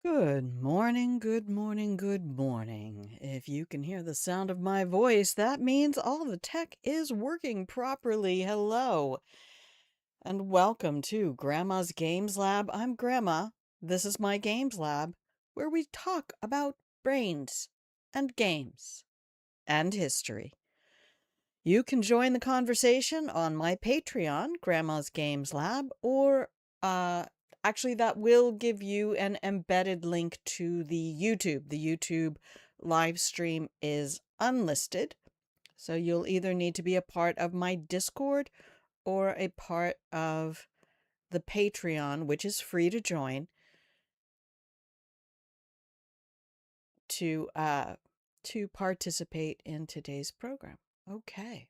Good morning, good morning, good morning. If you can hear the sound of my voice, that means all the tech is working properly. Hello, and welcome to Grandma's Games Lab. I'm Grandma. This is my Games Lab, where we talk about brains and games and history. You can join the conversation on my Patreon, Grandma's Games Lab, or uh, actually, that will give you an embedded link to the YouTube. The YouTube live stream is unlisted, so you'll either need to be a part of my Discord or a part of the Patreon, which is free to join, to uh, to participate in today's program. Okay.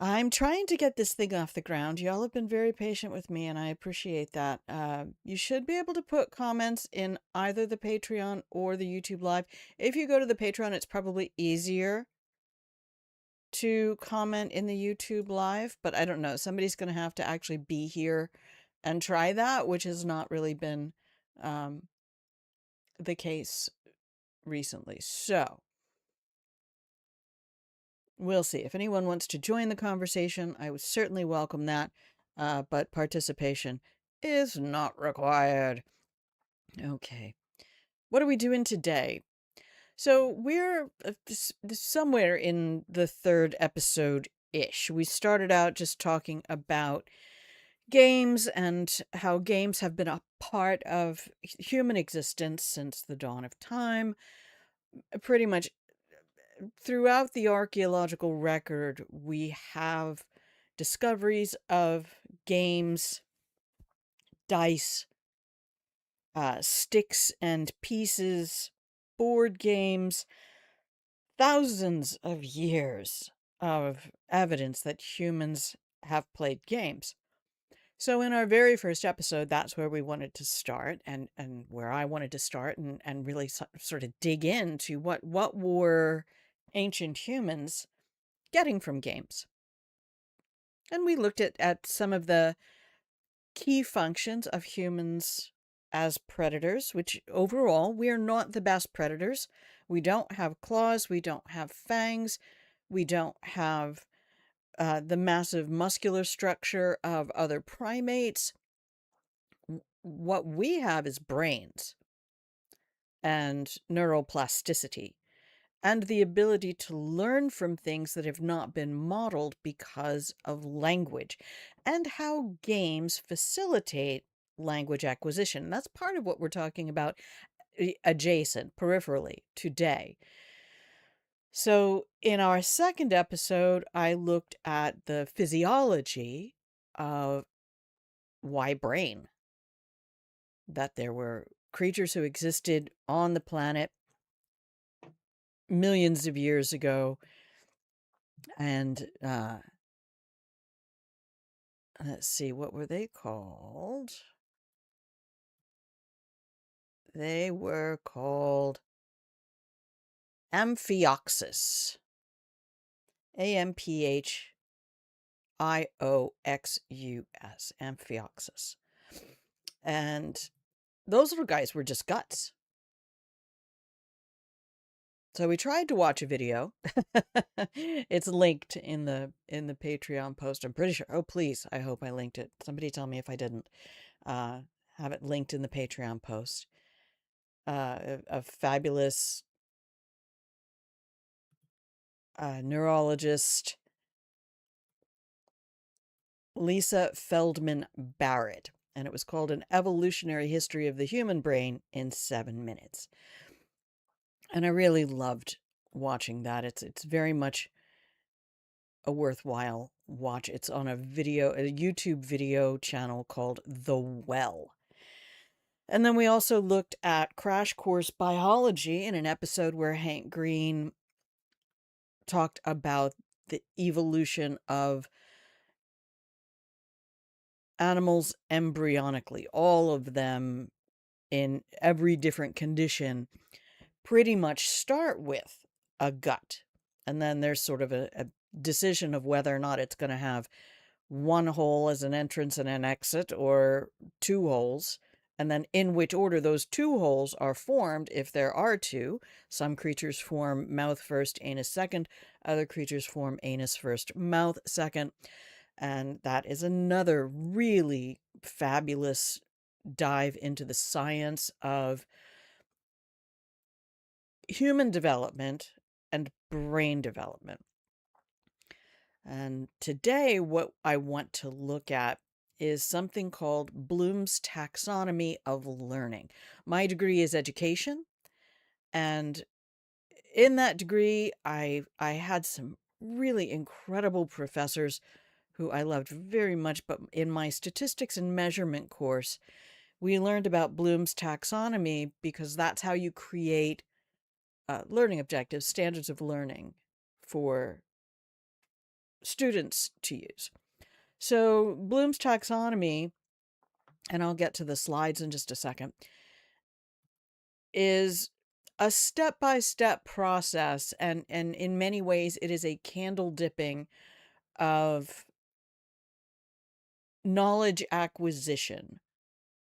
I'm trying to get this thing off the ground. Y'all have been very patient with me, and I appreciate that. You should be able to put comments in either the Patreon or the YouTube Live. If you go to the Patreon, it's probably easier to comment in the YouTube Live, but I don't know. Somebody's going to have to actually be here and try that, which has not really been um, the case recently. So we'll see. If anyone wants to join the conversation, I would certainly welcome that, but participation is not required. Okay. What are we doing today? So we're somewhere in the third episode-ish. We started out just talking about games and how games have been a part of human existence since the dawn of time. Pretty much throughout the archaeological record, we have discoveries of games, dice, sticks and pieces, board games, thousands of years of evidence that humans have played games. So in our very first episode, that's where we wanted to start, and where I wanted to start and really sort of dig into what were ancient humans getting from games. And we looked at some of the key functions of humans as predators, which overall, we are not the best predators. We don't have claws, we don't have fangs, we don't have the massive muscular structure of other primates. What we have is brains and neuroplasticity, and the ability to learn from things that have not been modeled because of language, and how games facilitate language acquisition. That's part of what we're talking about adjacent, peripherally, today. So in our second episode, I looked at the physiology of why brain, that there were creatures who existed on the planet millions of years ago, and let's see, what were they called? They were called Amphioxus. Amphioxus. Amphioxus. And those little guys were just guts. So we tried to watch a video. It's linked in the Patreon post. I'm pretty sure. Oh, please. I hope I linked it. Somebody tell me if I didn't. Have it linked in the Patreon post. A fabulous neurologist, Lisa Feldman Barrett, and it was called An Evolutionary History of the Human Brain in 7 Minutes. And I really loved watching that. It's very much a worthwhile watch. It's on a YouTube video channel called The Well. And then we also looked at Crash Course Biology in an episode where Hank Green talked about the evolution of animals embryonically. All of them in every different condition pretty much start with a gut. And then there's sort of a decision of whether or not it's going to have one hole as an entrance and an exit, or two holes, and then in which order those two holes are formed, if there are two. Some creatures form mouth first, anus second. Other creatures form anus first, mouth second. And that is another really fabulous dive into the science of human development and brain development. And today, what I want to look at is something called Bloom's Taxonomy of Learning. My degree is education, and in that degree, I had some really incredible professors who I loved very much. But in my statistics and measurement course, we learned about Bloom's taxonomy because that's how you create learning objectives, standards of learning for students to use. So Bloom's taxonomy, and I'll get to the slides in just a second, is a step-by-step process, and in many ways it is a candle dipping of knowledge acquisition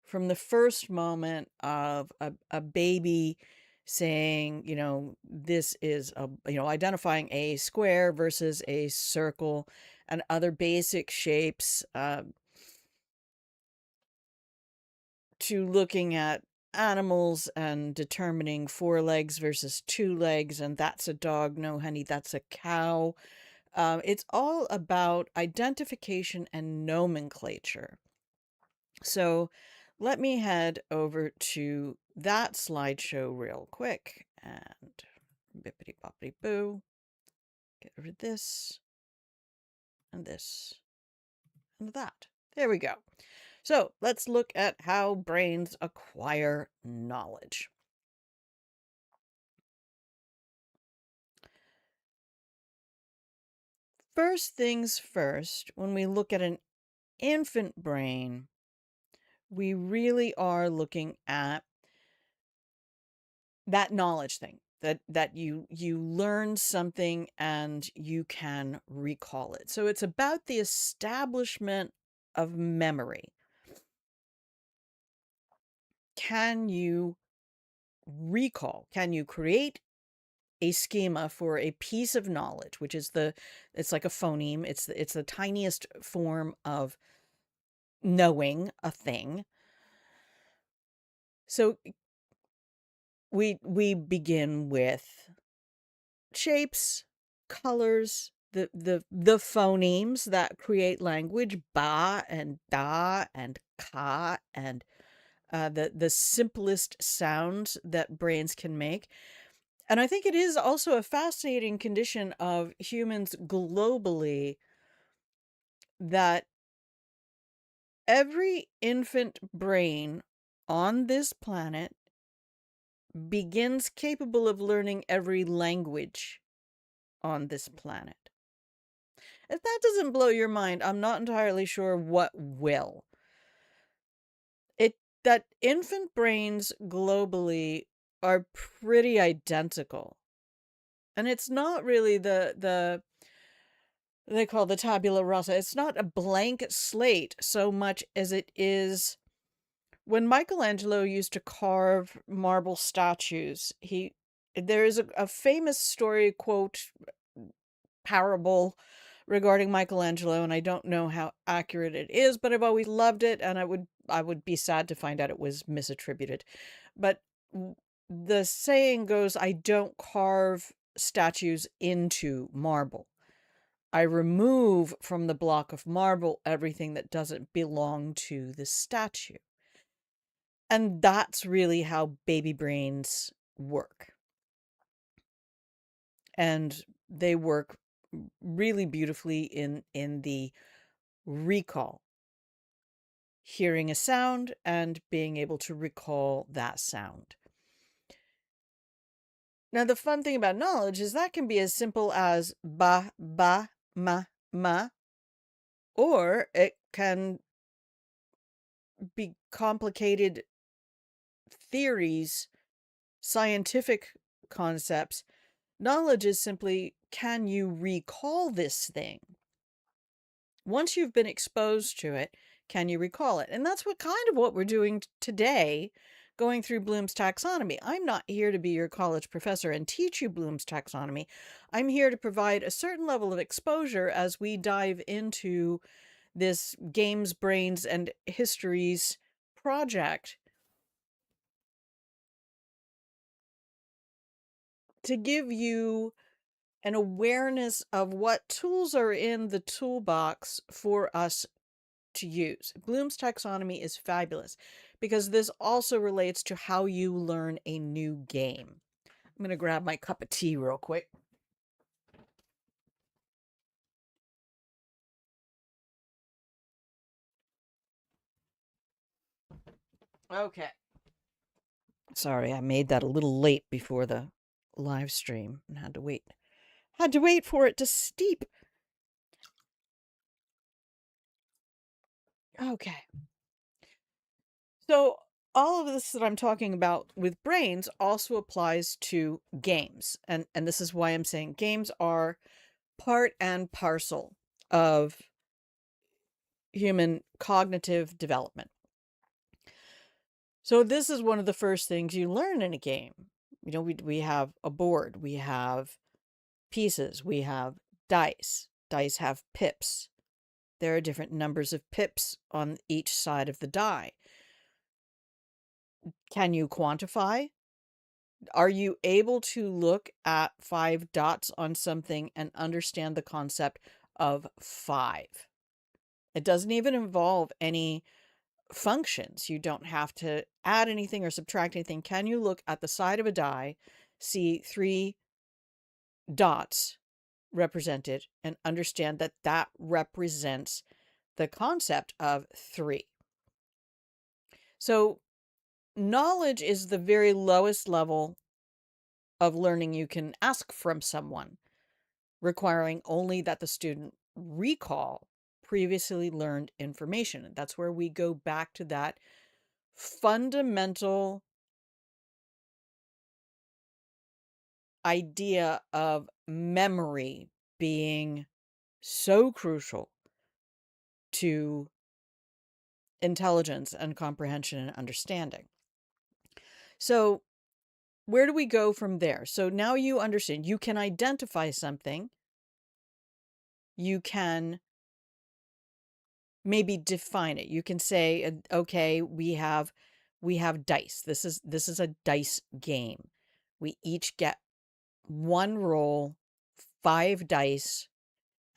from the first moment of a baby saying, this is identifying a square versus a circle and other basic shapes, to looking at animals and determining 4 legs versus 2 legs, and that's a dog, no honey, that's a cow. It's all about identification and nomenclature. So let me head over to that slideshow real quick, and bippity boppity boo, get rid of this and this and that. There we go. So let's look at how brains acquire knowledge. First things first, when we look at an infant brain, we really are looking at that knowledge thing, that you learn something and you can recall it. So it's about the establishment of memory. Can you recall? Can you create a schema for a piece of knowledge, which is it's like a phoneme. It's the tiniest form of knowing a thing. So we begin with shapes, colors, the phonemes that create language, ba and da and ka, and the simplest sounds that brains can make. And I think it is also a fascinating condition of humans globally that every infant brain on this planet begins capable of learning every language on this planet. If that doesn't blow your mind, I'm not entirely sure what will. That infant brains globally are pretty identical. And it's not really they call the tabula rasa. It's not a blank slate so much as it is when Michelangelo used to carve marble statues. There is a famous story, quote, parable regarding Michelangelo, and I don't know how accurate it is, but I've always loved it, and I would be sad to find out it was misattributed. But the saying goes, I don't carve statues into marble. I remove from the block of marble everything that doesn't belong to the statue. And that's really how baby brains work. And they work really beautifully in the recall. Hearing a sound and being able to recall that sound. Now, the fun thing about knowledge is that can be as simple as ba, ba, ma, or it can be complicated theories, scientific concepts. Knowledge is simply, can you recall this thing? Once you've been exposed to it, Can you recall it? And that's what we're doing today, going through Bloom's taxonomy. I'm not here to be your college professor and teach you Bloom's taxonomy. I'm here to provide a certain level of exposure as we dive into this games, brains, and histories project to give you an awareness of what tools are in the toolbox for us to use. Bloom's taxonomy is fabulous because this also relates to how you learn a new game. I'm going to grab my cup of tea real quick. Okay. Sorry, I made that a little late before the live stream and had to wait. Had to wait for it to steep. Okay. So all of this that I'm talking about with brains also applies to games. And this is why I'm saying games are part and parcel of human cognitive development. So this is one of the first things you learn in a game. You know, we have a board, we have pieces, we have dice. Dice have pips. There are different numbers of pips on each side of the die. Can you quantify? Are you able to look at 5 dots on something and understand the concept of 5? It doesn't even involve any functions. You don't have to add anything or subtract anything. Can you look at the side of a die, see 3 dots represented, and understand that that represents the concept of 3? So knowledge is the very lowest level of learning you can ask from someone, requiring only that the student recall previously learned information. And that's where we go back to that fundamental idea of memory being so crucial to intelligence and comprehension and understanding. So where do we go from there? So now you understand, you can identify something, you can maybe define it. You can say, okay, we have dice. This is a dice game. We each get 1 roll, 5 dice,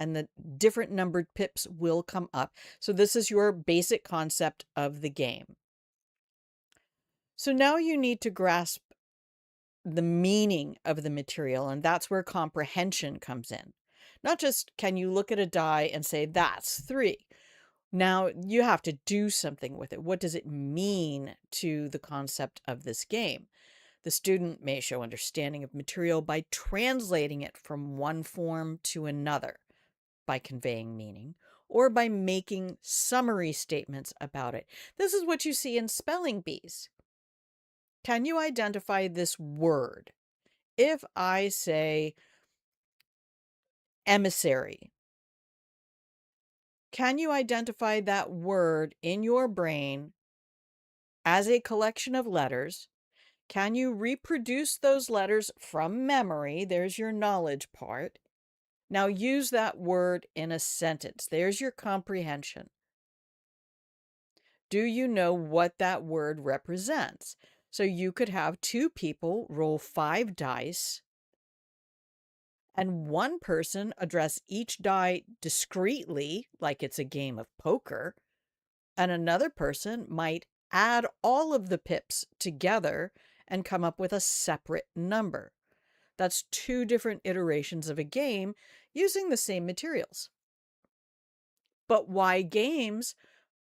and the different numbered pips will come up. So this is your basic concept of the game. So now you need to grasp the meaning of the material, and that's where comprehension comes in. Not just can you look at a die and say, that's 3. Now you have to do something with it. What does it mean to the concept of this game? The student may show understanding of material by translating it from one form to another, by conveying meaning, or by making summary statements about it. This is what you see in spelling bees. Can you identify this word? If I say emissary, can you identify that word in your brain as a collection of letters? Can you reproduce those letters from memory? There's your knowledge part. Now use that word in a sentence. There's your comprehension. Do you know what that word represents? So you could have 2 people roll 5 dice, and one person address each die discreetly, like it's a game of poker, and another person might add all of the pips together and come up with a separate number. That's 2 different iterations of a game using the same materials. But why games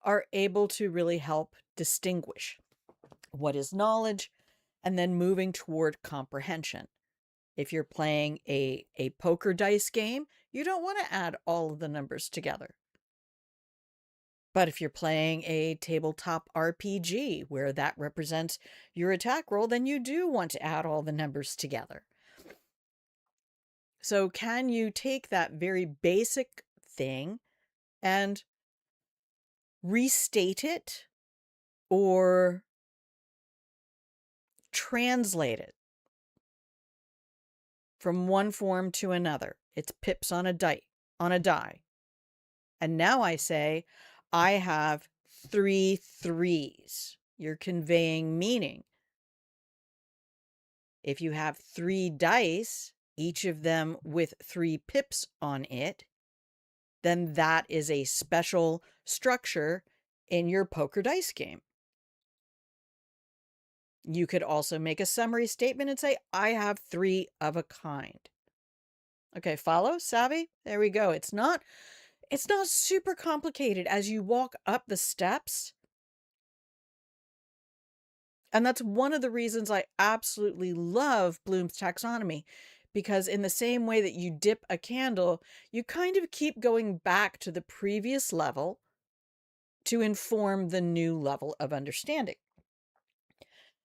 are able to really help distinguish what is knowledge and then moving toward comprehension. If you're playing a poker dice game, you don't want to add all of the numbers together. But if you're playing a tabletop RPG where that represents your attack roll, then you do want to add all the numbers together. So can you take that very basic thing and restate it or translate it from one form to another. It's pips on a die. And now I say, I have 3 threes. You're conveying meaning. If you have 3 dice, each of them with 3 pips on it, then that is a special structure in your poker dice game. You could also make a summary statement and say, I have 3 of a kind. Okay, follow? Savvy? There we go. It's not super complicated as you walk up the steps. And that's one of the reasons I absolutely love Bloom's taxonomy, because in the same way that you dip a candle, you kind of keep going back to the previous level to inform the new level of understanding.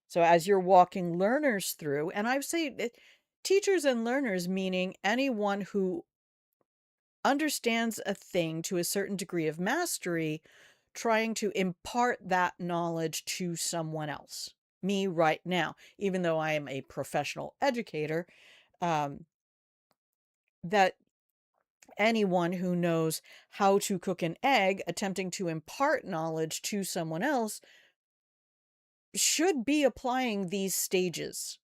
So as you're walking learners through, and I say teachers and learners, meaning anyone who understands a thing to a certain degree of mastery, trying to impart that knowledge to someone else. Me right now, even though I am a professional educator, that anyone who knows how to cook an egg, attempting to impart knowledge to someone else, should be applying these stages.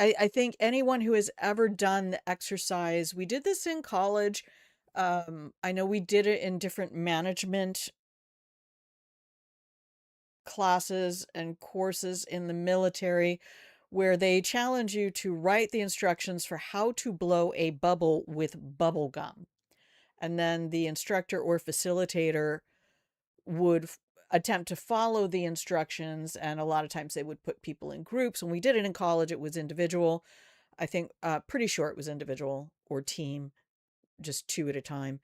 I think anyone who has ever done the exercise, we did this in college. I know we did it in different management classes and courses in the military, where they challenge you to write the instructions for how to blow a bubble with bubble gum. And then the instructor or facilitator would attempt to follow the instructions. And a lot of times they would put people in groups. When we did it in college, it was individual. I think pretty sure it was individual or team, just 2 at a time.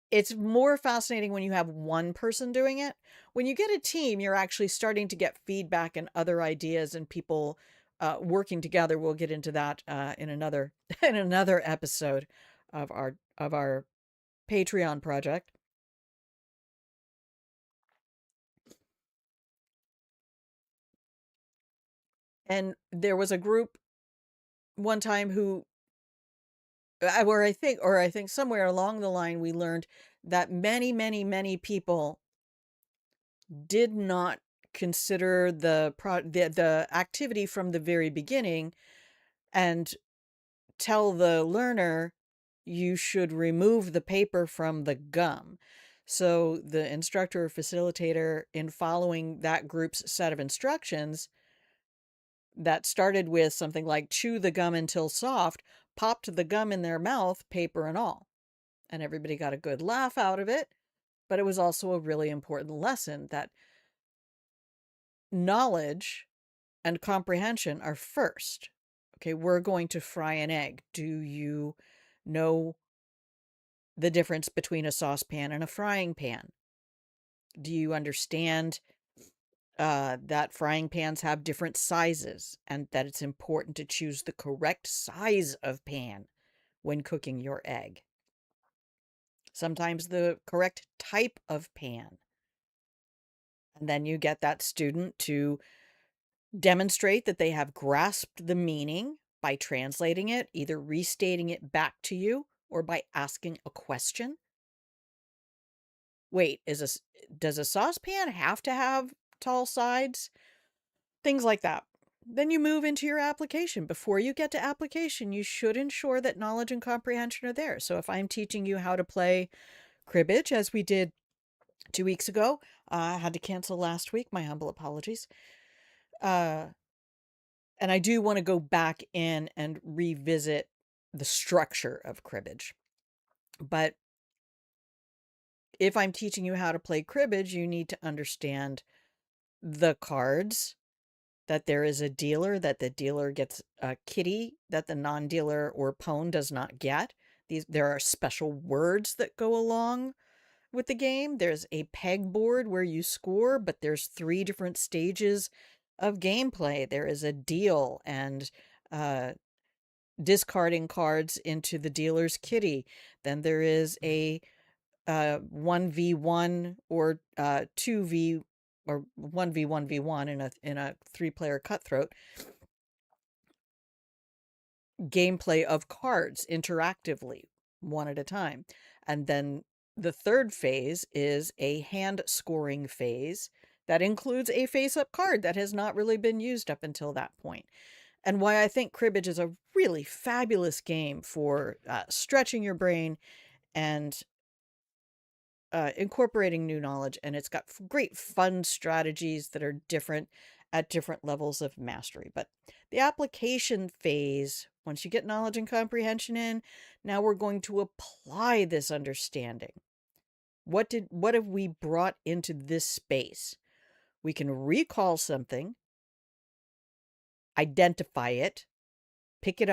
It's more fascinating when you have one person doing it. When you get a team, you're actually starting to get feedback and other ideas and people working together. We'll get into that in another in another episode of our Patreon project. And there was a group one time who where I think somewhere along the line we learned that many people did not consider the activity from the very beginning and tell the learner you should remove the paper from the gum. So the instructor or facilitator, in following that group's set of instructions that started with something like chew the gum until soft, popped the gum in their mouth, paper and all. And everybody got a good laugh out of it. But it was also a really important lesson that knowledge and comprehension are first. Okay, we're going to fry an egg. Do you know the difference between a saucepan and a frying pan? Do you understand that frying pans have different sizes and that it's important to choose the correct size of pan when cooking your egg? Sometimes the correct type of pan. And then you get that student to demonstrate that they have grasped the meaning by translating it, either restating it back to you or by asking a question. Wait, does a saucepan have to have tall sides? Things like that. Then you move into your application. Before you get to application, you should ensure that knowledge and comprehension are there. So if I'm teaching you how to play cribbage, as we did 2 weeks ago, I had to cancel last week. My humble apologies. And I do want to go back in and revisit the structure of cribbage. But if I'm teaching you how to play cribbage, you need to understand the cards, that there is a dealer, that the dealer gets a kitty that the non-dealer or pawn does not get. There are special words that go along with the game. There's a pegboard where you score, but there's 3 different stages of gameplay. There is a deal and discarding cards into the dealer's kitty. Then there is a 1v1 or 2v or 1v1v1 in a 3-player cutthroat gameplay of cards interactively, one at a time. And then the third phase is a hand scoring phase that includes a face-up card that has not really been used up until that point. And why I think cribbage is a really fabulous game for stretching your brain and incorporating new knowledge. And it's got great fun strategies that are different at different levels of mastery. But the application phase, once you get knowledge and comprehension in, now we're going to apply this understanding. What have we brought into this space? We can recall something, identify it, pick it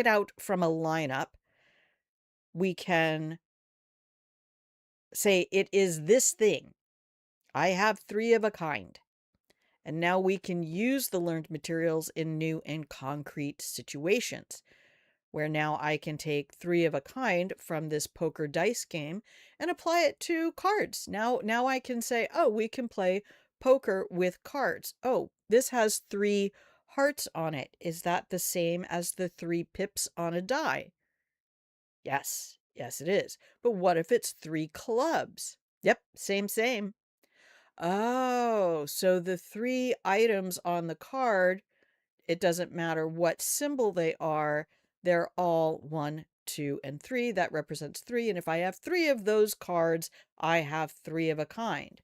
out from a lineup. We can say it is this thing. I have 3 of a kind. And now we can use the learned materials in new and concrete situations, where now I can take 3 of a kind from this poker dice game and apply it to cards. Now I can say, oh, we can play poker with cards. Oh, this has 3 hearts on it. Is that the same as the 3 pips on a die? Yes, it is. But what if it's 3 clubs? Yep, same. Oh, so the 3 items on the card, it doesn't matter what symbol they are, they're all 1, 2, and 3. That represents 3. And if I have 3 of those cards, I have 3 of a kind.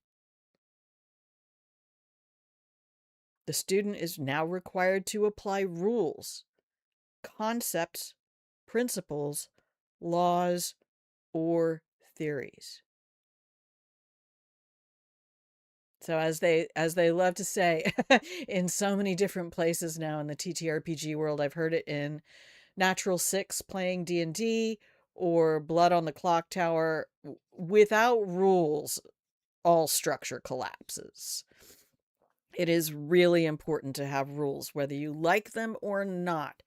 The student is now required to apply rules, concepts, principles, laws, or theories. So as they love to say in so many different places now in the TTRPG world, I've heard it in Natural Six playing D&D or Blood on the Clock Tower, without rules, all structure collapses. It is really important to have rules, whether you like them or not.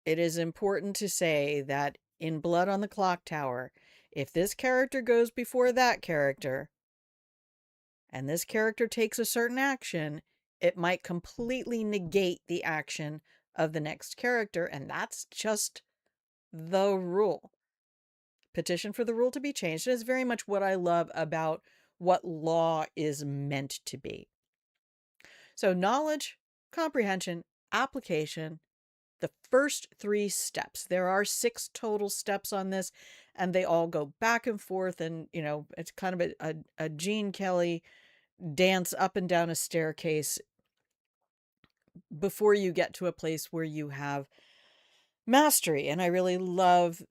It is important to say that in Blood on the Clock Tower, if this character goes before that character, and this character takes a certain action, it might completely negate the action of the next character, and that's just the rule. Petition for the rule to be changed is very much what I love about what law is meant to be. So knowledge, comprehension, application, the first 3 steps. There are 6 total steps on this, and they all go back and forth, and, it's kind of a Gene Kelly dance up and down a staircase before you get to a place where you have mastery. And I really love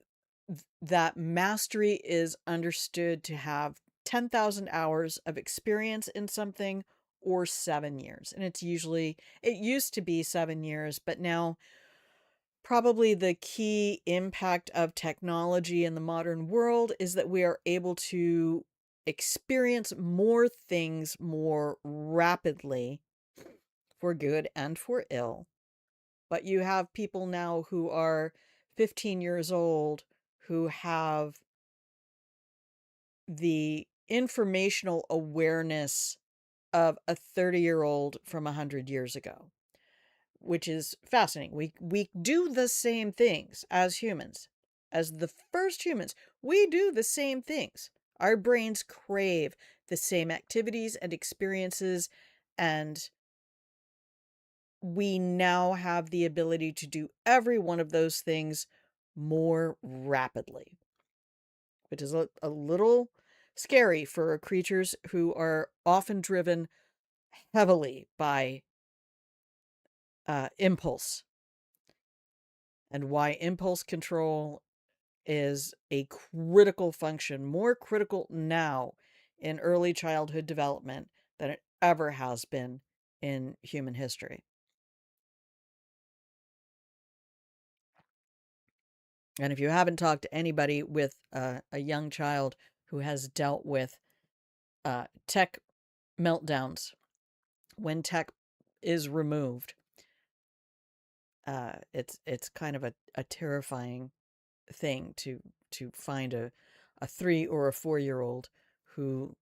that mastery is understood to have 10,000 hours of experience in something or 7 years. And it used to be 7 years, but now probably the key impact of technology in the modern world is that we are able to experience more things more rapidly, for good and for ill. But you have people now who are 15 years old who have the informational awareness of a 30-year-old from 100 years ago, which is fascinating. We do the same things as humans. As the first humans, we do the same things. Our brains crave the same activities and experiences, and we now have the ability to do every one of those things more rapidly, which is a little scary for creatures who are often driven heavily by impulse, and why impulse control is a critical function, more critical now in early childhood development than it ever has been in human history. And if you haven't talked to anybody with a young child who has dealt with tech meltdowns when tech is removed, It's kind of a terrifying thing to find a 3 or 4 year old who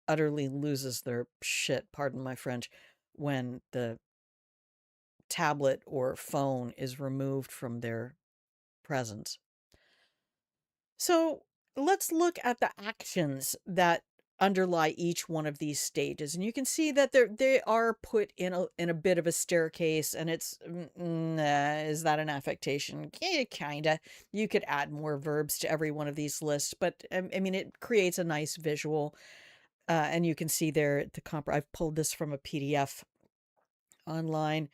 utterly loses their shit, pardon my French, when the tablet or phone is removed from their presence. So let's look at the actions that underlie each one of these stages, and you can see that they are put in a bit of a staircase, and it's is that an affectation? Yeah, kinda. You could add more verbs to every one of these lists, but I mean, it creates a nice visual, and you can see there the I've pulled this from a PDF online.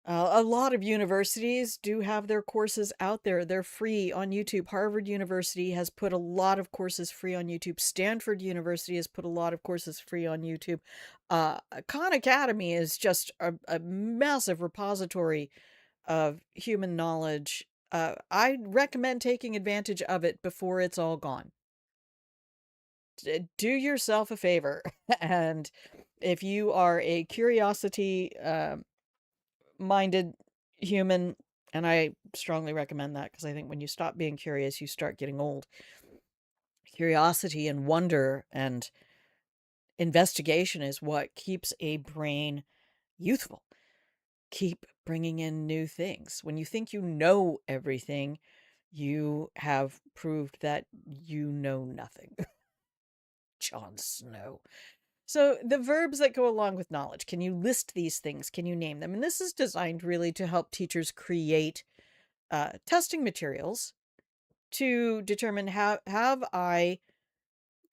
A lot of universities do have their courses out there. They're free on YouTube. Harvard University has put a lot of courses free on YouTube. Stanford University has put a lot of courses free on YouTube. Khan Academy is just a massive repository of human knowledge. I recommend taking advantage of it before it's all gone. Do yourself a favor. And if you are a curiosity minded human, and I strongly recommend that because I think when you stop being curious, you start getting old. Curiosity and wonder and investigation is what keeps a brain youthful. Keep bringing in new things. When you think you know everything, you have proved that you know nothing. Jon Snow. So the verbs that go along with knowledge, can you list these things? Can you name them? And this is designed really to help teachers create testing materials to determine how have I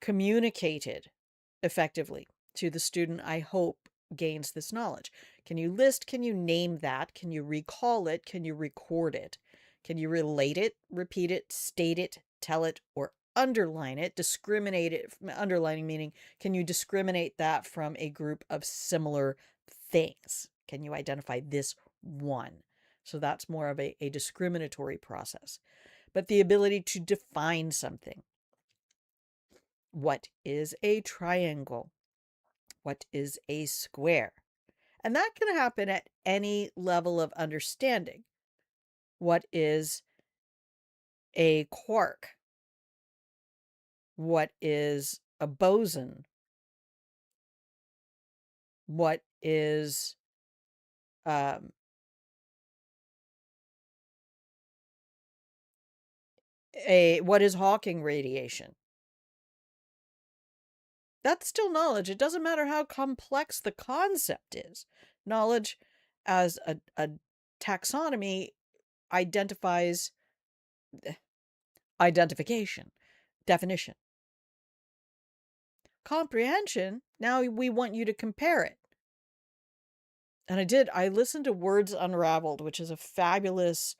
communicated effectively to the student I hope gains this knowledge. Can you list? Can you name that? Can you recall it? Can you record it? Can you relate it, repeat it, state it, tell it, or underline it? Discriminate it. Underlining meaning, can you discriminate that from a group of similar things? Can you identify this one? So that's more of a discriminatory process. But the ability to define something. What is a triangle? What is a square? And that can happen at any level of understanding. What is a quark? What is a boson? What is what is Hawking radiation? That's still knowledge. It doesn't matter how complex the concept is. Knowledge as a taxonomy identifies identification, definition. Comprehension, now we want you to compare it. And I listened to Words Unraveled, which is a fabulous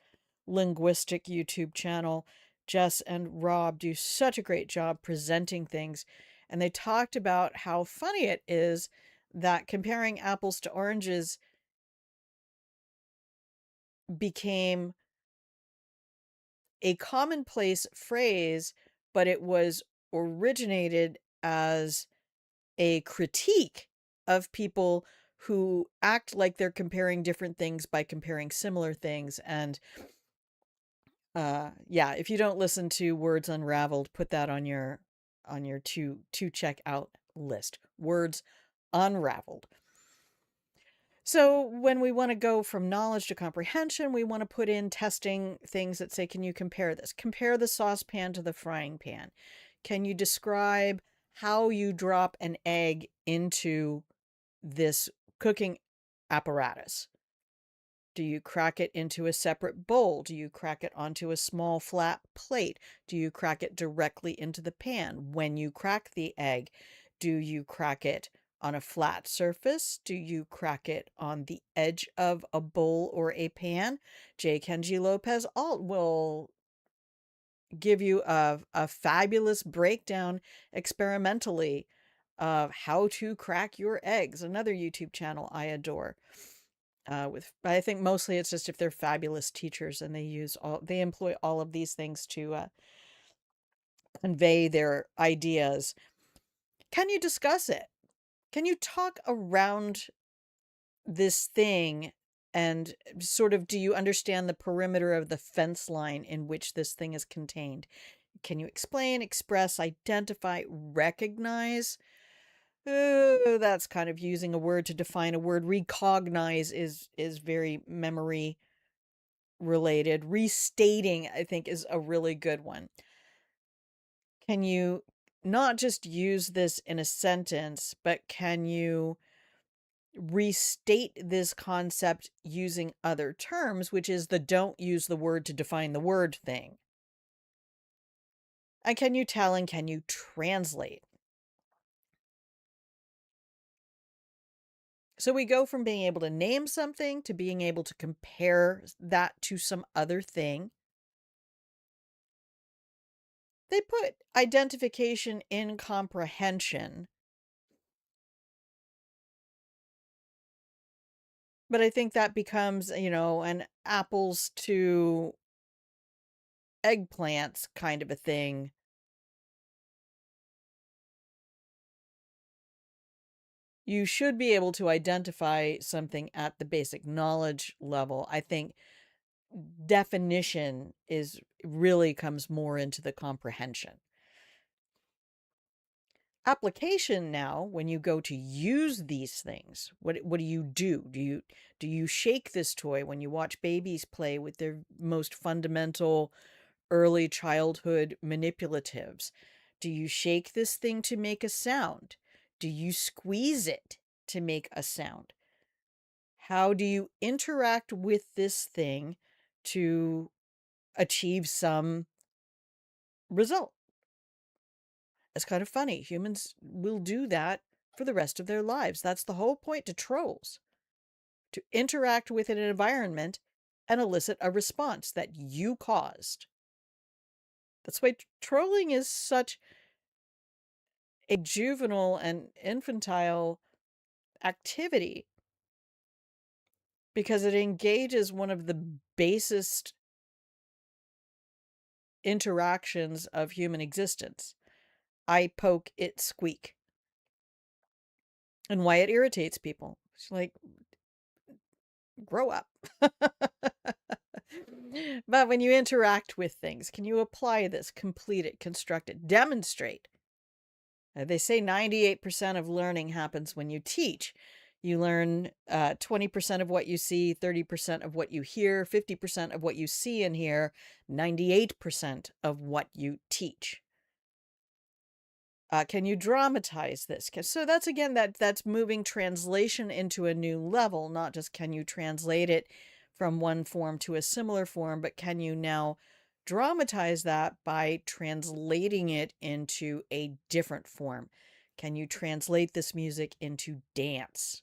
linguistic YouTube channel. Jess and Rob do such a great job presenting things. And they talked about how funny it is that comparing apples to oranges became a commonplace phrase, but it was originated as a critique of people who act like they're comparing different things by comparing similar things. And yeah, if you don't listen to Words Unraveled, put that on your to check out list. Words Unraveled. So when we want to go from knowledge to comprehension, we want to put in testing things that say, can you compare this? Compare the saucepan to the frying pan. Can you describe how you drop an egg into this cooking apparatus? Do you crack it into a separate bowl? Do you crack it onto a small flat plate? Do you crack it directly into the pan? When you crack the egg, do you crack it on a flat surface? Do you crack it on the edge of a bowl or a pan? J. Kenji Lopez Alt will give you a fabulous breakdown experimentally of how to crack your eggs. Another YouTube channel I adore. I think mostly it's just if they're fabulous teachers and they employ all of these things to convey their ideas. Can you discuss it? Can you talk around this thing And sort of, do you understand the perimeter of the fence line in which this thing is contained? Can you explain, express, identify, recognize? That's kind of using a word to define a word. Recognize is very memory related. Restating, I think, is a really good one. Can you not just use this in a sentence, but can you restate this concept using other terms, which is the don't use the word to define the word thing? And can you tell and can you translate? So we go from being able to name something to being able to compare that to some other thing. They put identification in comprehension, but I think that becomes, an apples to eggplants kind of a thing. You should be able to identify something at the basic knowledge level. I think definition is really comes more into the comprehension. Application now, when you go to use these things, what do you do? Do you shake this toy when you watch babies play with their most fundamental early childhood manipulatives? Do you shake this thing to make a sound? Do you squeeze it to make a sound? How do you interact with this thing to achieve some result? It's kind of funny. Humans will do that for the rest of their lives. That's the whole point to trolls, to interact with an environment and elicit a response that you caused. That's why trolling is such a juvenile and infantile activity, because it engages one of the basest interactions of human existence. I poke, it squeak. And why it irritates people. It's like, grow up. But when you interact with things, can you apply this, complete it, construct it, demonstrate? They say 98% of learning happens when you teach. You learn 20% of what you see, 30% of what you hear, 50% of what you see and hear, 98% of what you teach. Can you dramatize this? So that's, again, that's moving translation into a new level. Not just can you translate it from one form to a similar form, but can you now dramatize that by translating it into a different form? Can you translate this music into dance?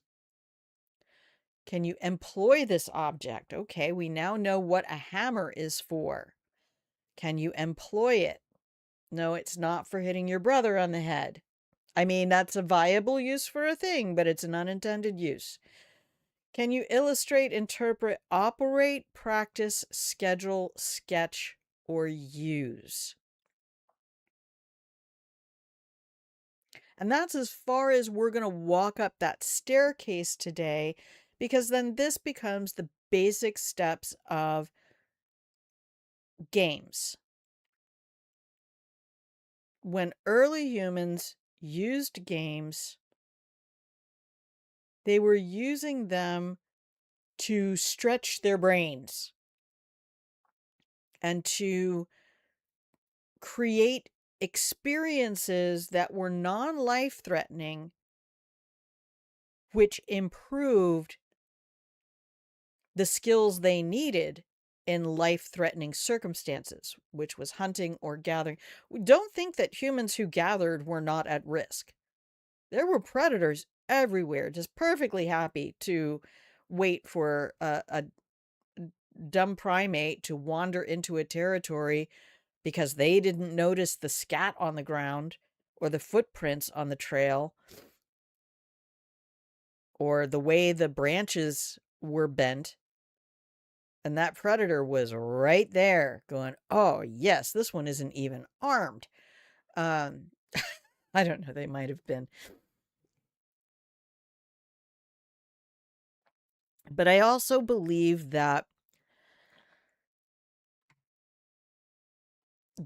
Can you employ this object? Okay, we now know what a hammer is for. Can you employ it? No, it's not for hitting your brother on the head. I mean, that's a viable use for a thing, but it's an unintended use. Can you illustrate, interpret, operate, practice, schedule, sketch, or use? And that's as far as we're going to walk up that staircase today, because then this becomes the basic steps of games. When early humans used games, they were using them to stretch their brains and to create experiences that were non-life threatening, which improved the skills they needed in life-threatening circumstances, which was hunting or gathering. Don't think that humans who gathered were not at risk. There were predators everywhere, just perfectly happy to wait for a dumb primate to wander into a territory because they didn't notice the scat on the ground or the footprints on the trail or the way the branches were bent. And that predator was right there going, oh, yes, this one isn't even armed. Um, I don't know. They might have been. But I also believe that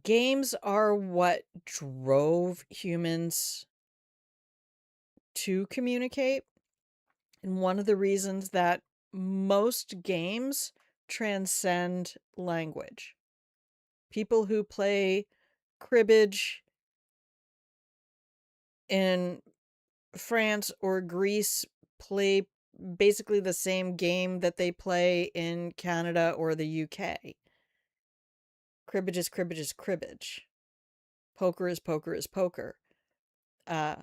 games are what drove humans to communicate. And one of the reasons that most games transcend language. People who play cribbage in France or Greece play basically the same game that they play in Canada or the UK. Cribbage is cribbage is cribbage. Poker is poker is poker. Uh,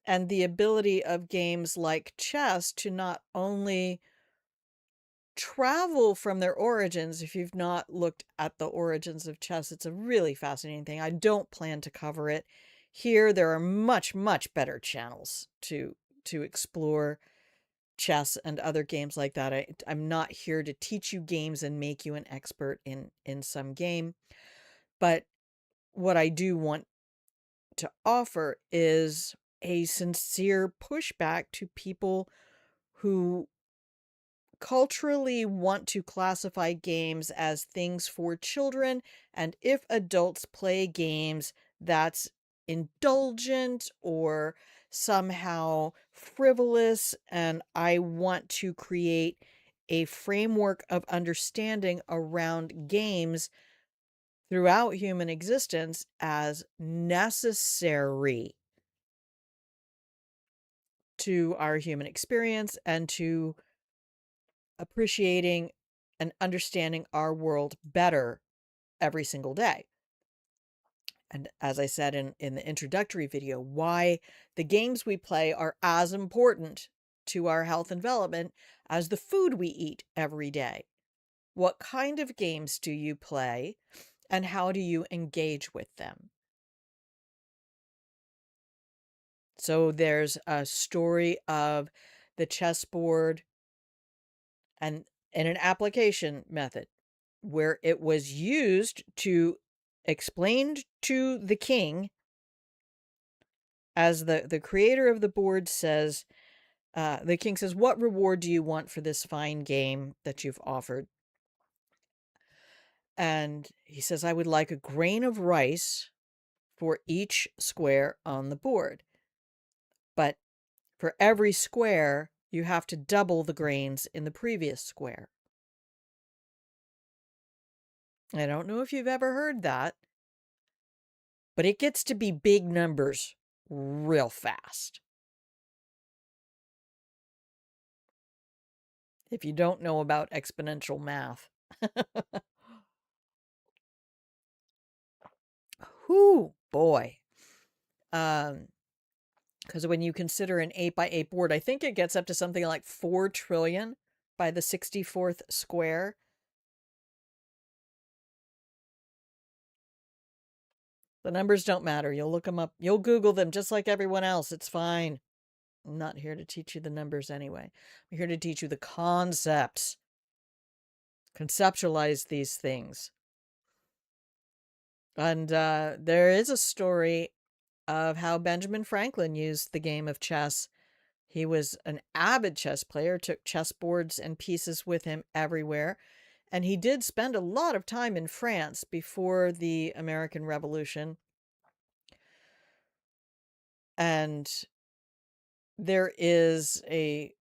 and the ability of games like chess to not only travel from their origins. If you've not looked at the origins of chess, it's a really fascinating thing. I don't plan to cover it here. There are much, much better channels to explore chess and other games like that. I'm not here to teach you games and make you an expert in some game. But what I do want to offer is a sincere pushback to people who culturally want to classify games as things for children, and if adults play games, that's indulgent or somehow frivolous, and I want to create a framework of understanding around games throughout human existence as necessary to our human experience and to appreciating and understanding our world better every single day. And as I said in the introductory video, why the games we play are as important to our health and development as the food we eat every day. What kind of games do you play, and how do you engage with them? So there's a story of the chessboard and in an application method where it was used to explain to the king, as the creator of the board says, the king says, "What reward do you want for this fine game that you've offered?" And he says, "I would like a grain of rice for each square on the board. But for every square, you have to double the grains in the previous square." I don't know if you've ever heard that, but it gets to be big numbers real fast. If you don't know about exponential math. Whoo, boy. Because when you consider an 8x8 board, I think it gets up to something like 4 trillion by the 64th square. The numbers don't matter. You'll look them up. You'll Google them just like everyone else. It's fine. I'm not here to teach you the numbers anyway. I'm here to teach you the concepts. Conceptualize these things. And there is a story of how Benjamin Franklin used the game of chess. He was an avid chess player, took chessboards and pieces with him everywhere. And he did spend a lot of time in France before the American Revolution. And there is a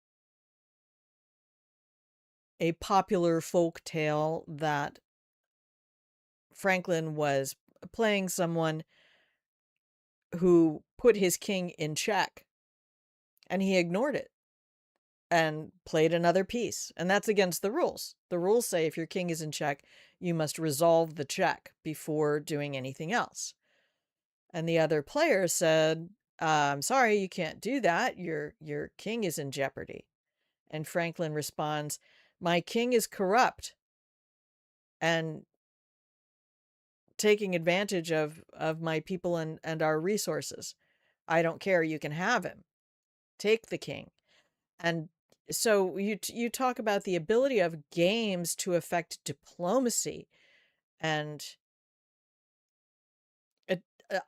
popular folk tale that Franklin was playing someone who put his king in check, and he ignored it and played another piece. And that's against the rules. The rules say if your king is in check, you must resolve the check before doing anything else. And the other player said, "I'm sorry, you can't do that. Your king is in jeopardy." And Franklin responds, "My king is corrupt and taking advantage of my people and our resources. I don't care. You can have him. Take the king." And so you talk about the ability of games to affect diplomacy and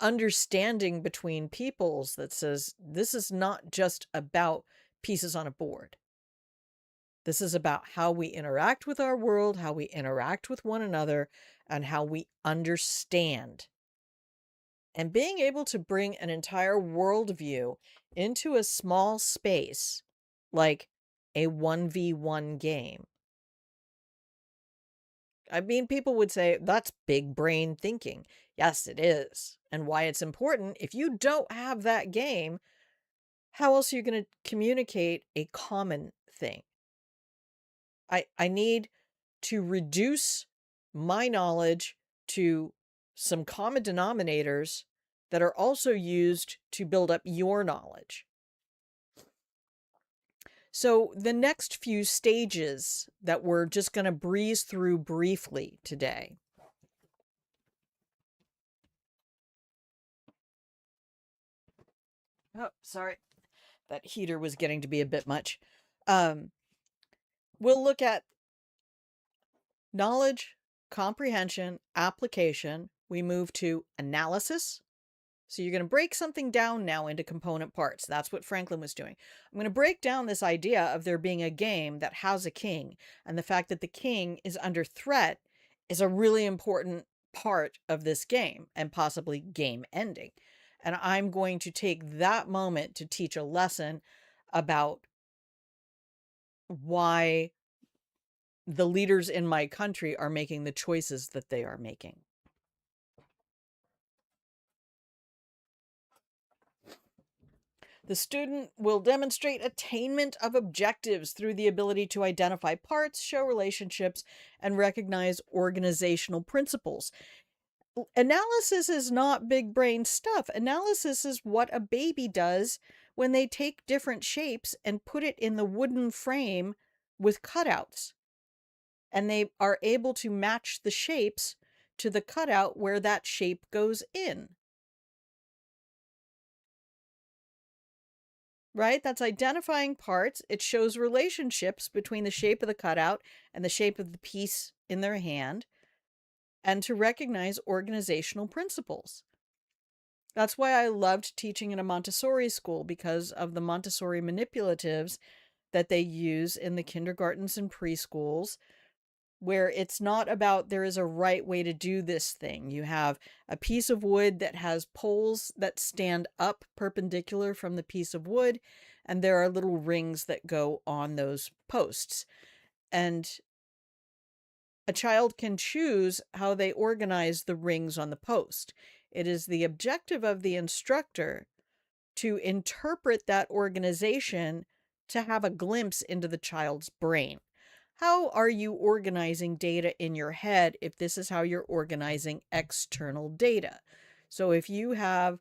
understanding between peoples, that says this is not just about pieces on a board. This is about how we interact with our world, how we interact with one another, and how we understand. And being able to bring an entire worldview into a small space, like a 1v1 game. I mean, people would say that's big brain thinking. Yes, it is. And why it's important. If you don't have that game, how else are you going to communicate a common thing? I need to reduce my knowledge to some common denominators that are also used to build up your knowledge. So the next few stages that we're just going to breeze through briefly today. Oh, sorry. That heater was getting to be a bit much. We'll look at knowledge, comprehension, application. We move to analysis. So you're going to break something down now into component parts. That's what Franklin was doing. I'm going to break down this idea of there being a game that has a king, and the fact that the king is under threat is a really important part of this game and possibly game ending. And I'm going to take that moment to teach a lesson about why the leaders in my country are making the choices that they are making. The student will demonstrate attainment of objectives through the ability to identify parts, show relationships, and recognize organizational principles. Analysis is not big brain stuff. Analysis is what a baby does when they take different shapes and put it in the wooden frame with cutouts. And they are able to match the shapes to the cutout where that shape goes in. Right? That's identifying parts. It shows relationships between the shape of the cutout and the shape of the piece in their hand, and to recognize organizational principles. That's why I loved teaching in a Montessori school, because of the Montessori manipulatives that they use in the kindergartens and preschools, where it's not about there is a right way to do this thing. You have a piece of wood that has poles that stand up perpendicular from the piece of wood, and there are little rings that go on those posts. And a child can choose how they organize the rings on the post. It is the objective of the instructor to interpret that organization to have a glimpse into the child's brain. How are you organizing data in your head if this is how you're organizing external data? So if you have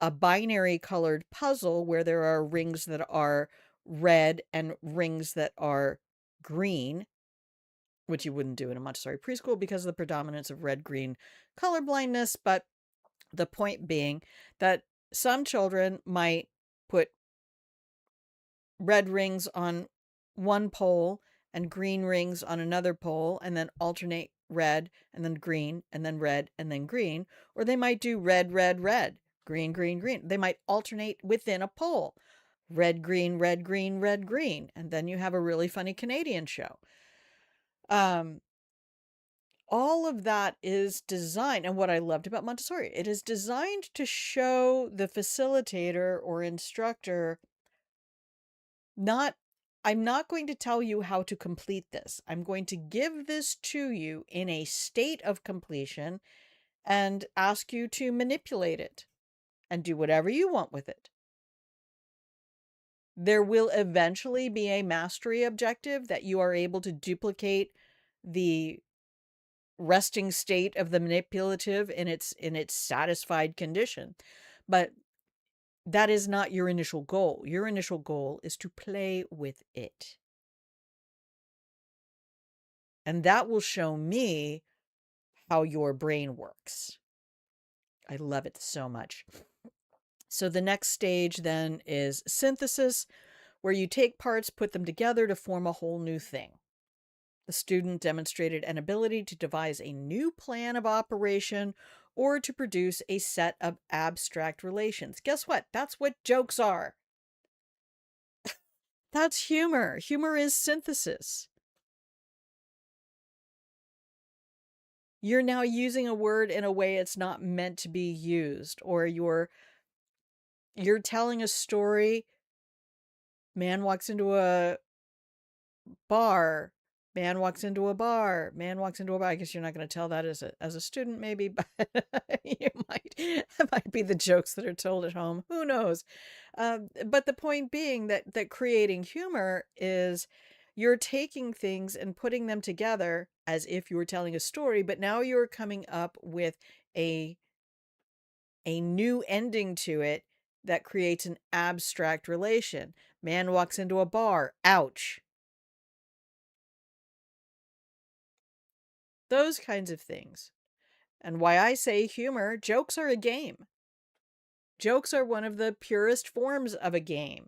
a binary colored puzzle where there are rings that are red and rings that are green, which you wouldn't do in a Montessori preschool because of the predominance of red-green color blindness, but the point being that some children might put red rings on one pole and green rings on another pole, and then alternate red and then green and then red and then green. Or they might do red, red, red, green, green, green. They might alternate within a pole. Red, green, red, green, red, green. And then you have a really funny Canadian show. All of that is designed, and what I loved about Montessori, it is designed to show the facilitator or instructor not, I'm not going to tell you how to complete this. I'm going to give this to you in a state of completion and ask you to manipulate it and do whatever you want with it. There will eventually be a mastery objective that you are able to duplicate the resting state of the manipulative in its satisfied condition. But that is not your initial goal. Your initial goal is to play with it. And that will show me how your brain works. I love it so much. So the next stage then is synthesis, where you take parts, put them together to form a whole new thing. The student demonstrated an ability to devise a new plan of operation or to produce a set of abstract relations. Guess what? That's what jokes are. That's humor. Humor is synthesis. You're now using a word in a way it's not meant to be used, or you're telling a story. Man walks into a bar. Man walks into a bar. Man walks into a bar. I guess you're not going to tell that as a student, maybe, but you might. It might be the jokes that are told at home. Who knows? But the point being that creating humor is you're taking things and putting them together as if you were telling a story, but now you're coming up with a a new ending to it that creates an abstract relation. Man walks into a bar. Ouch. Those kinds of things. And why I say humor, jokes are a game. Jokes are one of the purest forms of a game.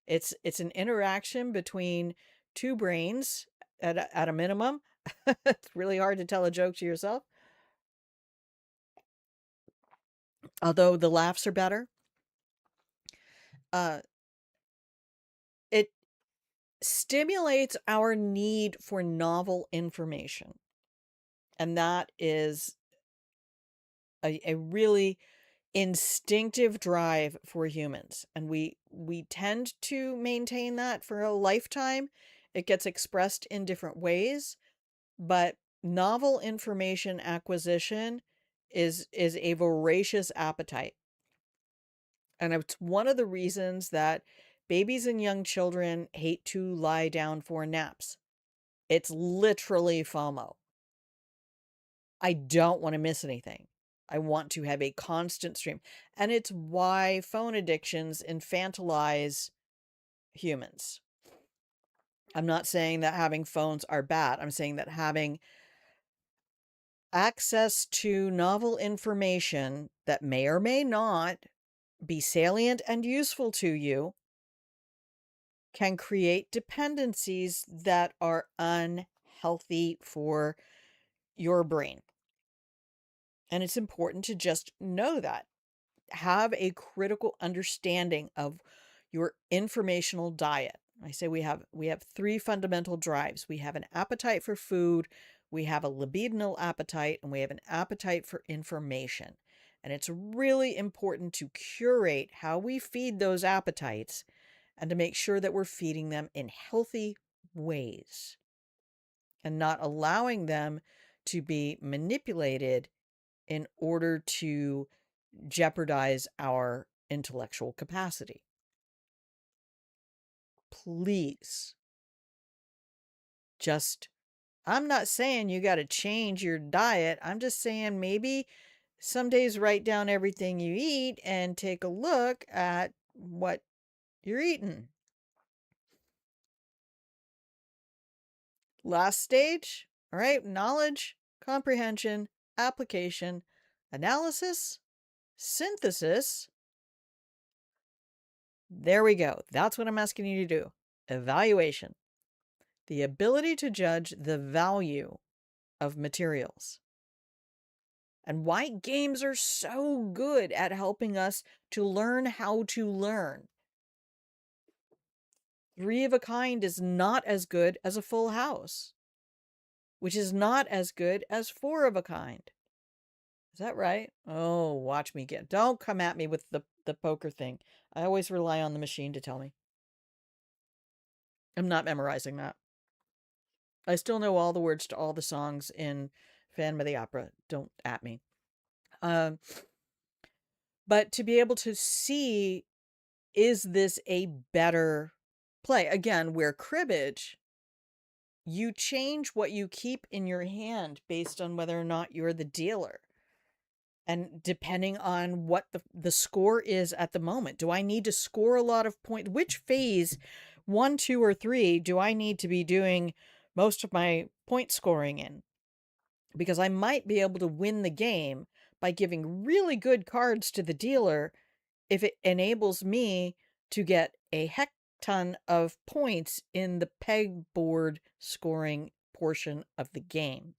It's an interaction between two brains at a minimum. It's really hard to tell a joke to yourself. Although the laughs are better. Uh, it stimulates our need for novel information. And that is a really instinctive drive for humans, and we tend to maintain that for a lifetime. It gets expressed in different ways, but novel information acquisition is a voracious appetite, and it's one of the reasons that babies and young children hate to lie down for naps. It's literally FOMO. I don't want to miss anything. I want to have a constant stream. And it's why phone addictions infantilize humans. I'm not saying that having phones are bad. I'm saying that having access to novel information that may or may not be salient and useful to you can create dependencies that are unhealthy for your brain. And it's important to just know that. Have a critical understanding of your informational diet. I say we have three fundamental drives. We have an appetite for food, we have a libidinal appetite, and we have an appetite for information. And it's really important to curate how we feed those appetites and to make sure that we're feeding them in healthy ways and not allowing them to be manipulated in order to jeopardize our intellectual capacity. Please, just, I'm not saying you got to change your diet. I'm just saying maybe some days write down everything you eat and take a look at what you're eating. Last stage, all right, knowledge, comprehension, application, analysis, synthesis. There we go. That's what I'm asking you to do. Evaluation. The ability to judge the value of materials. And why games are so good at helping us to learn how to learn. Three of a kind is not as good as a full house, which is not as good as four of a kind. Is that right? Oh, watch me get. Don't come at me with the poker thing. I always rely on the machine to tell me. I'm not memorizing that. I still know all the words to all the songs in Phantom of the Opera. Don't at me. Um, but to be able to see, is this a better play? Again, where cribbage, you change what you keep in your hand based on whether or not you're the dealer. And depending on what the score is at the moment, do I need to score a lot of points? Which phase, 1, 2, or 3, do I need to be doing most of my point scoring in? Because I might be able to win the game by giving really good cards to the dealer if it enables me to get a heck ton of points in the pegboard scoring portion of the game.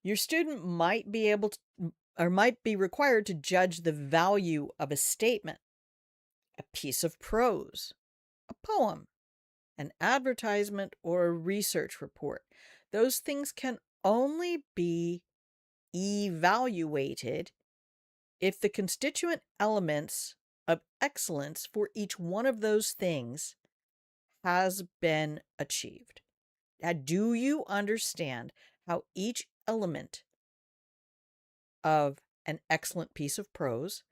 Your student might be able to, or might be required to judge the value of a statement, a piece of prose, a poem, an advertisement, or a research report. Those things can only be evaluated if the constituent elements of excellence for each one of those things has been achieved. Now, do you understand how each element of an excellent piece of prose,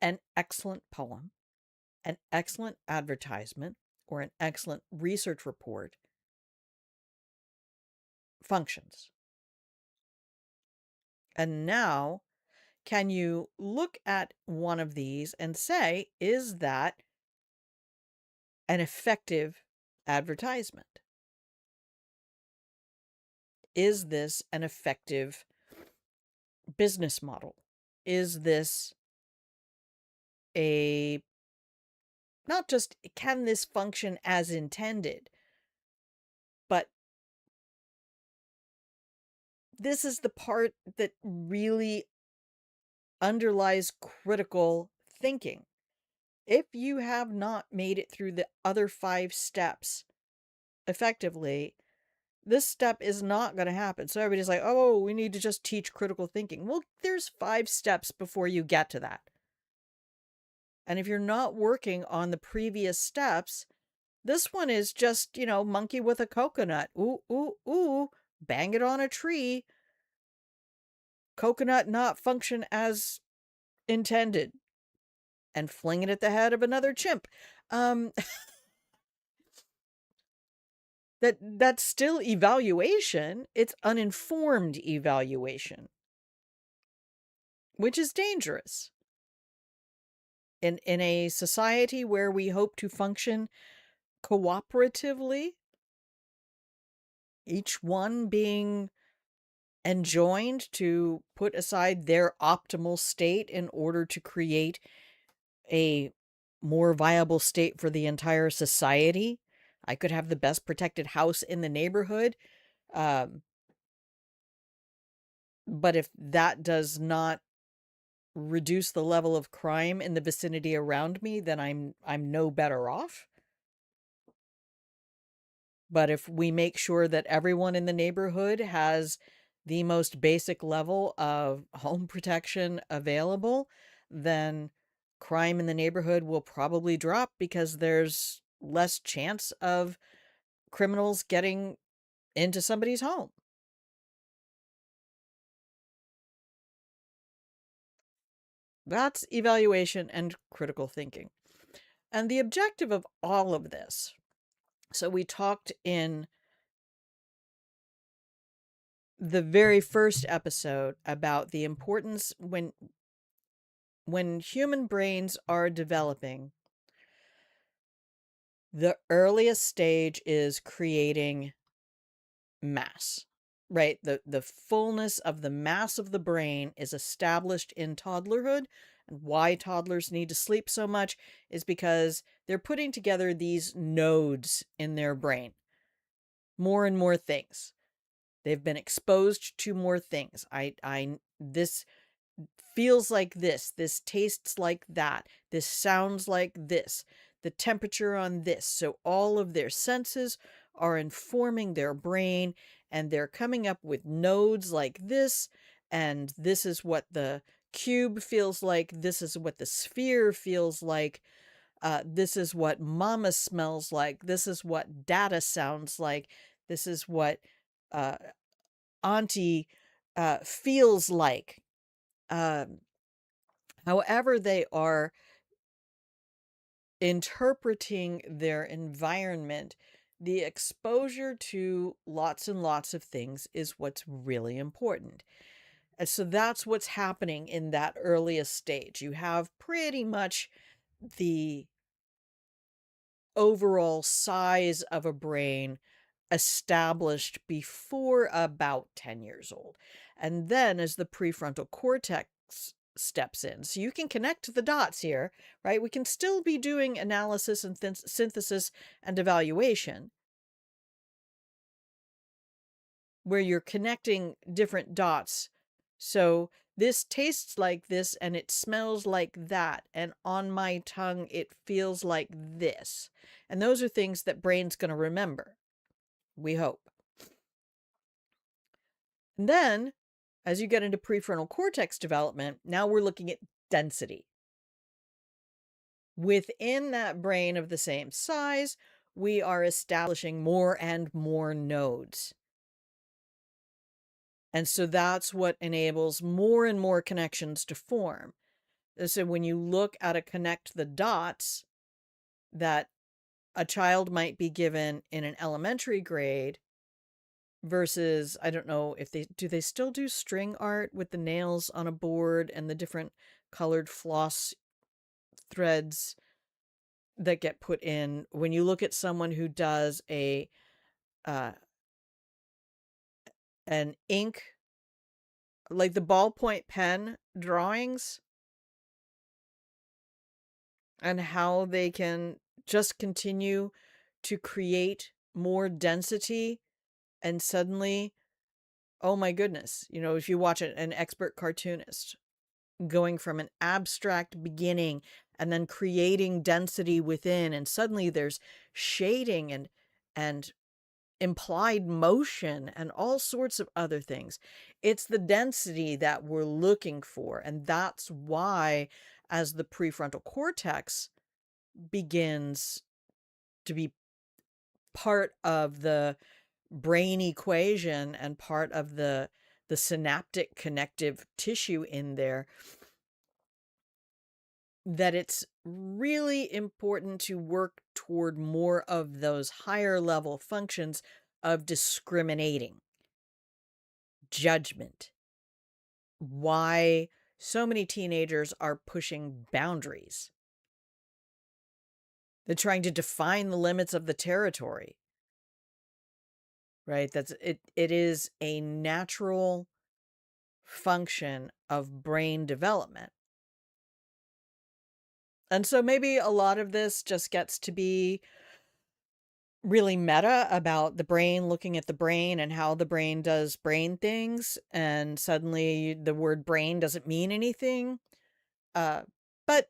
an excellent poem, an excellent advertisement, or an excellent research report functions? And now, can you look at one of these and say, is that an effective advertisement? Is this an effective business model? Is this a, not just can this function as intended, but this is the part that really underlies critical thinking. If you have not made it through the other 5 steps effectively, this step is not going to happen. So everybody's like, oh, we need to just teach critical thinking. Well, there's 5 steps before you get to that. And if you're not working on the previous steps, this one is just, monkey with a coconut. Ooh, ooh, ooh, bang it on a tree. Coconut not function as intended. And fling it at the head of another chimp. That's still evaluation. It's uninformed evaluation, which is dangerous. In a society where we hope to function cooperatively, each one being enjoined to put aside their optimal state in order to create a more viable state for the entire society. I could have the best protected house in the neighborhood. But if that does not reduce the level of crime in the vicinity around me, then I'm no better off. But if we make sure that everyone in the neighborhood has the most basic level of home protection available, then crime in the neighborhood will probably drop because there's less chance of criminals getting into somebody's home. That's evaluation and critical thinking. And the objective of all of this, so we talked in the very first episode about the importance when human brains are developing, the earliest stage is creating mass, right? The fullness of the mass of the brain is established in toddlerhood. And why toddlers need to sleep so much is because they're putting together these nodes in their brain. More and more things. They've been exposed to more things. This feels like this tastes like that, this sounds like this, the temperature on this. So all of their senses are informing their brain, and they're coming up with nodes like this, and this is what the cube feels like, this is what the sphere feels like, this is what mama smells like, this is what data sounds like, this is what auntie feels like. However they are interpreting their environment, the exposure to lots and lots of things is what's really important. And so that's what's happening in that earliest stage. You have pretty much the overall size of a brain established before about 10 years old. And then as the prefrontal cortex steps in, so you can connect the dots here, right? We can still be doing analysis and synthesis and evaluation, where you're connecting different dots. So this tastes like this and it smells like that, and on my tongue it feels like this. And those are things that brain's going to remember, we hope. And then, as you get into prefrontal cortex development, now we're looking at density. Within that brain of the same size, we are establishing more and more nodes. And so that's what enables more and more connections to form. So when you look at a connect the dots that a child might be given in an elementary grade versus, I don't know if they still do string art with the nails on a board and the different colored floss threads that get put in. When you look at someone who does an ink, like the ballpoint pen drawings, and how they can just continue to create more density, and suddenly, oh my goodness, if you watch an expert cartoonist going from an abstract beginning and then creating density within, and suddenly there's shading and implied motion and all sorts of other things. It's the density that we're looking for, and that's why, as the prefrontal cortex begins to be part of the brain equation and part of the synaptic connective tissue in there, that it's really important to work toward more of those higher level functions of discriminating, judgment. Why so many teenagers are pushing boundaries. They're trying to define the limits of the territory. Right? It is a natural function of brain development. And so maybe a lot of this just gets to be really meta about the brain, looking at the brain and how the brain does brain things, and suddenly the word brain doesn't mean anything. But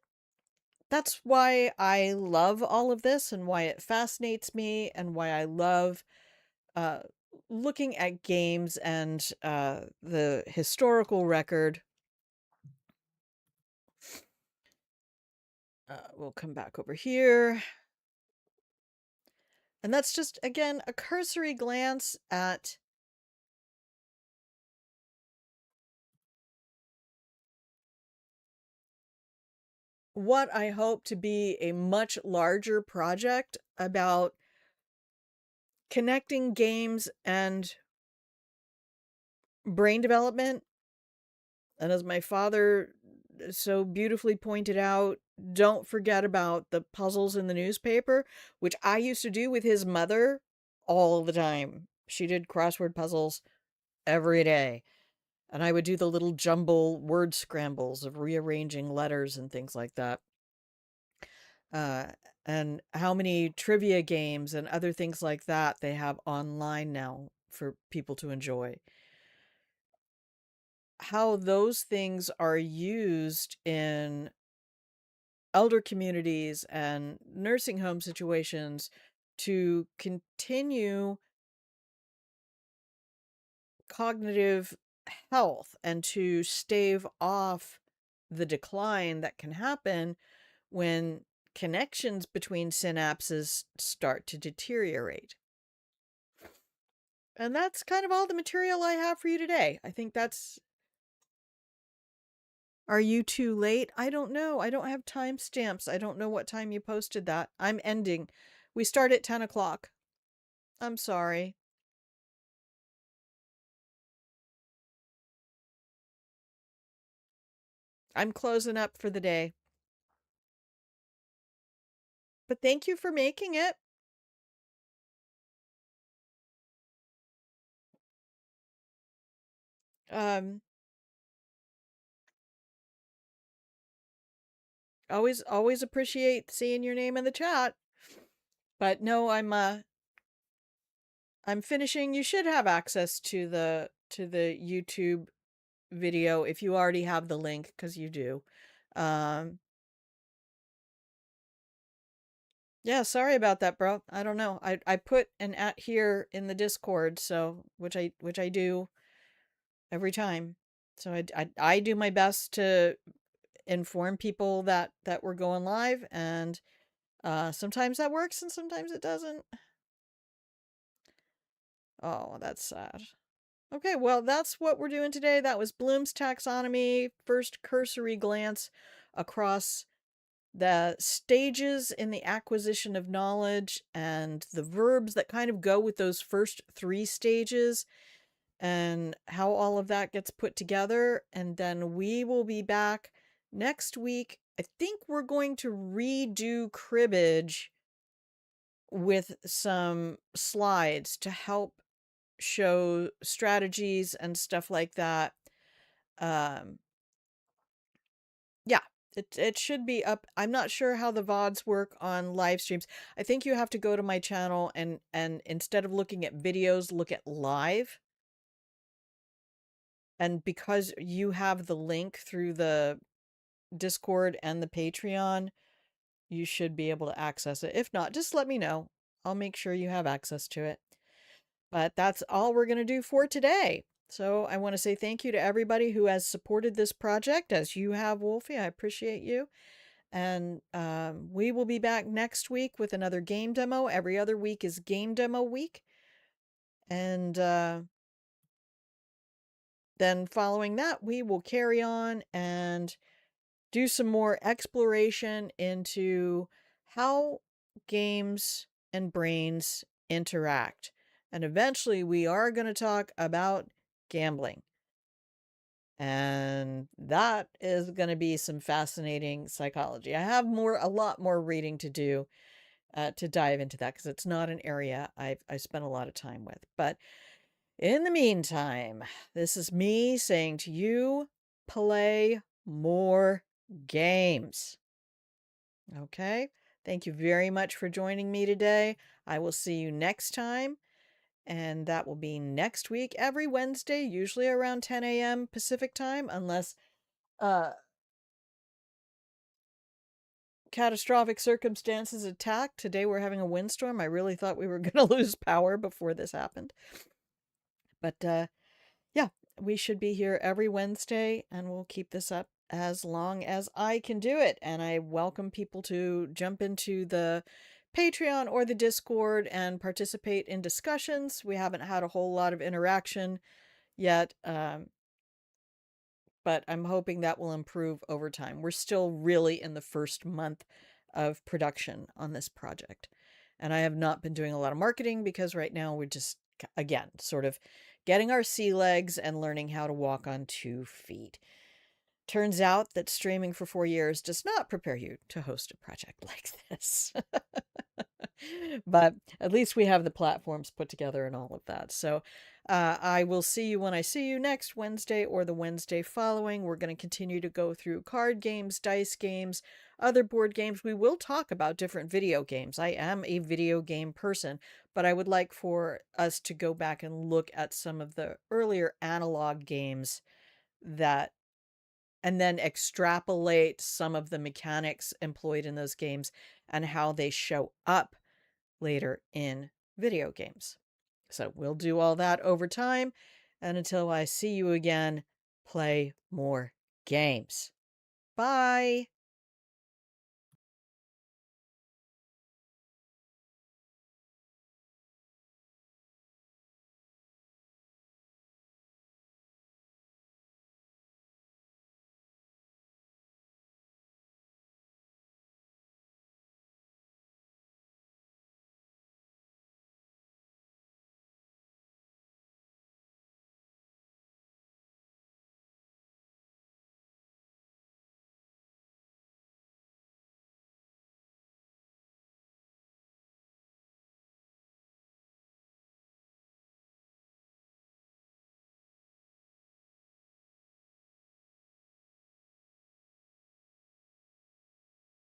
that's why I love all of this, and why it fascinates me, and why I love uh, looking at games and the historical record. We'll come back over here. And that's just, again, a cursory glance at what I hope to be a much larger project about connecting games and brain development. And as my father so beautifully pointed out, don't forget about the puzzles in the newspaper, which I used to do with his mother all the time. She did crossword puzzles every day. And I would do the little jumble word scrambles of rearranging letters and things like that. Uh, and how many trivia games and other things like that they have online now for people to enjoy. How those things are used in elder communities and nursing home situations to continue cognitive health and to stave off the decline that can happen when connections between synapses start to deteriorate. And that's kind of all the material I have for you today. I think that's... Are you too late? I don't know. I don't have timestamps. I don't know what time you posted that. I'm ending. We start at 10 o'clock. I'm sorry. I'm closing up for the day. But thank you for making it. Um, always appreciate seeing your name in the chat. But no, I'm finishing. You should have access to the YouTube video if you already have the link, because you do. Um, yeah, sorry about that, bro. I don't know. I put an at here in the Discord, so which I do every time. So I do my best to inform people that we're going live, and sometimes that works and sometimes it doesn't. Oh, that's sad. Okay, well, that's what we're doing today. That was Bloom's taxonomy, first cursory glance across the stages in the acquisition of knowledge and the verbs that kind of go with those first three stages and how all of that gets put together. And then we will be back next week. I think we're going to redo cribbage with some slides to help show strategies and stuff like that. Um, yeah, it should be up. I'm not sure how the VODs work on live streams. I think you have to go to my channel and instead of looking at videos, look at live. And because you have the link through the Discord and the Patreon, you should be able to access it. If not, just let me know. I'll make sure you have access to it. But that's all we're going to do for today. So I want to say thank you to everybody who has supported this project, as you have, Wolfie. I appreciate you. And we will be back next week with another game demo. Every other week is game demo week. And then following that, we will carry on and do some more exploration into how games and brains interact. And eventually, we are going to talk about gambling. And that is going to be some fascinating psychology. I have a lot more reading to do to dive into that, because it's not an area I spent a lot of time with. But in the meantime, this is me saying to you, play more games. Okay? Thank you very much for joining me today. I will see you next time. And that will be next week, every Wednesday, usually around 10 a.m. Pacific time, unless uh, catastrophic circumstances attack. Today we're having a windstorm. I really thought we were going to lose power before this happened. But yeah, we should be here every Wednesday, and we'll keep this up as long as I can do it. And I welcome people to jump into the Patreon or the Discord and participate in discussions. We haven't had a whole lot of interaction yet, but I'm hoping that will improve over time. We're still really in the first month of production on this project. And I have not been doing a lot of marketing because right now we're just, again, sort of getting our sea legs and learning how to walk on 2 feet. Turns out that streaming for 4 years does not prepare you to host a project like this. But at least we have the platforms put together and all of that. So I will see you when I see you next Wednesday or the Wednesday following. We're going to continue to go through card games, dice games, other board games. We will talk about different video games. I am a video game person, but I would like for us to go back and look at some of the earlier analog games that, and then extrapolate some of the mechanics employed in those games and how they show up later in video games. So we'll do all that over time. And until I see you again, play more games. Bye.